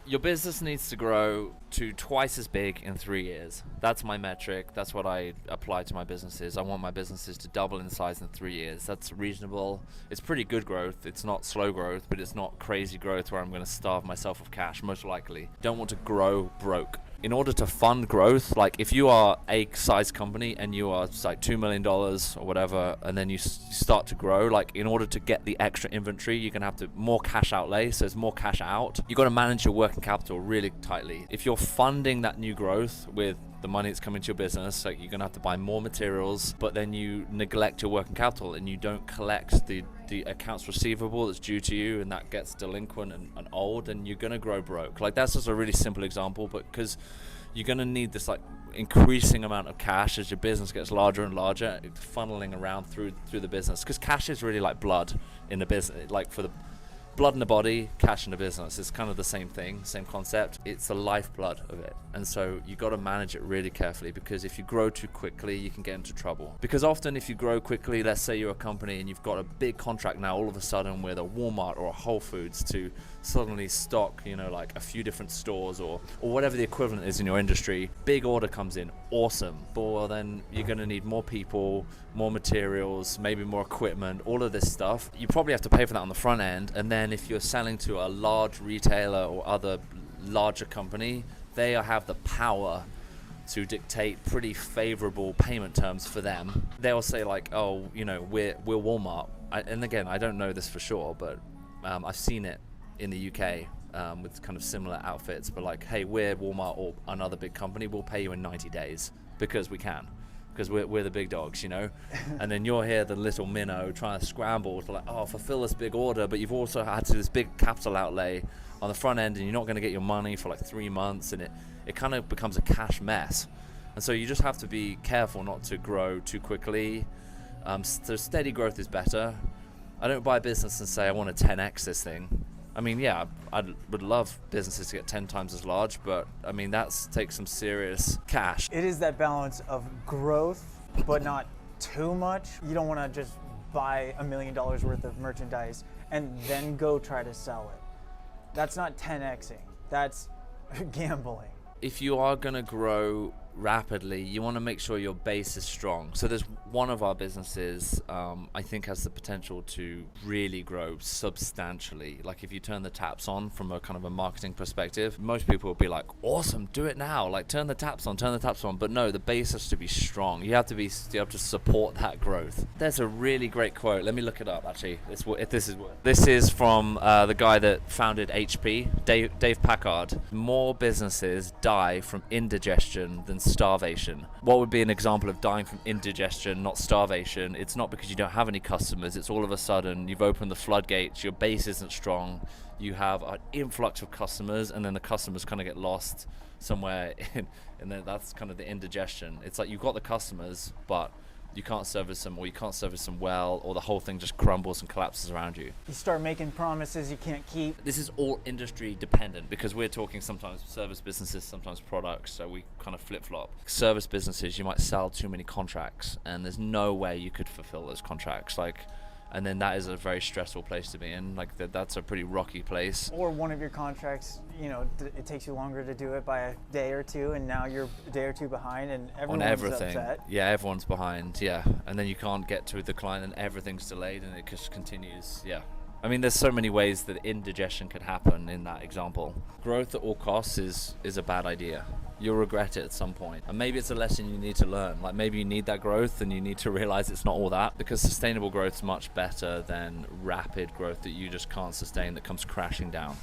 Your business needs to grow to twice as big in 3 years. That's my metric. That's what I apply to my businesses. I want my businesses to double in size in 3 years. That's reasonable. It's pretty good growth. It's not slow growth, but it's not crazy growth where I'm going to starve myself of cash, most likely. Don't want to grow broke. In order to fund growth, like if you are a size company and you are like $2 million or whatever, and then you start to grow, like in order to get the extra inventory, you're gonna have to more cash outlay, so there's more cash out. You got to manage your working capital really tightly. If you're funding that new growth with the money that's coming to your business, like you're gonna have to buy more materials, but then you neglect your working capital and you don't collect the accounts receivable that's due to you, and that gets delinquent and old, and you're gonna grow broke. Like that's just a really simple example, but because you're gonna need this like increasing amount of cash as your business gets larger and larger, funneling around through the business, because cash is really like blood in the business. Like for the blood in the body, cash in the business, it's kind of the same thing, same concept. It's the lifeblood of it. And so you got to manage it really carefully, because if you grow too quickly, you can get into trouble. Because often if you grow quickly, let's say you're a company and you've got a big contract now all of a sudden with a Walmart or a Whole Foods to suddenly stock, like a few different stores or whatever the equivalent is in your industry. Big order comes in, awesome. But well, then you're going to need more people, more materials, maybe more equipment, all of this stuff. You probably have to pay for that on the front end. And then if you're selling to a large retailer or other larger company, they have the power to dictate pretty favorable payment terms for them. They'll say like, oh, we're Walmart. And again, I don't know this for sure, but I've seen it in the UK with kind of similar outfits. But like, hey, we're Walmart or another big company. We'll pay you in 90 days because we can. Because we're the big dogs, and then you're here, the little minnow, trying to scramble to fulfill this big order, but you've also had to do this big capital outlay on the front end, and you're not going to get your money for like 3 months, and it kind of becomes a cash mess. And so you just have to be careful not to grow too quickly. So steady growth is better. I don't buy a business and say I want to 10x this thing. I mean, yeah, I would love businesses to get 10 times as large, but I mean, that takes some serious cash. It is that balance of growth, but not too much. You don't want to just buy $1 million worth of merchandise and then go try to sell it. That's not 10xing. That's gambling. If you are going to grow rapidly, you want to make sure your base is strong. So there's one of our businesses I think has the potential to really grow substantially. Like if you turn the taps on from a kind of a marketing perspective, most people will be like, awesome, do it now, like turn the taps on. But no, the base has to be strong. You have to be able to support that growth. There's a really great quote, let me look it up actually. This is from the guy that founded HP, Dave Packard. More businesses die from indigestion than starvation. What would be an example of dying from indigestion, not starvation? It's not because you don't have any customers. It's all of a sudden you've opened the floodgates, your base isn't strong, you have an influx of customers, and then the customers kind of get lost somewhere and then that's kind of the indigestion. It's like you've got the customers, but you can't service them, or you can't service them well, or the whole thing just crumbles and collapses around you. You start making promises you can't keep. This is all industry dependent, because we're talking sometimes service businesses, sometimes products, so we kind of flip-flop. Service businesses, you might sell too many contracts, and there's no way you could fulfill those contracts. And then that is a very stressful place to be in. Like that's a pretty rocky place. Or one of your contracts, it takes you longer to do it by a day or two, and now you're a day or two behind, and everyone's upset. Yeah, everyone's behind. Yeah, and then you can't get to the client, and everything's delayed, and it just continues. Yeah. I mean, there's so many ways that indigestion could happen in that example. Growth at all costs is a bad idea. You'll regret it at some point. And maybe it's a lesson you need to learn. Like maybe you need that growth and you need to realize it's not all that, because sustainable growth is much better than rapid growth that you just can't sustain, that comes crashing down.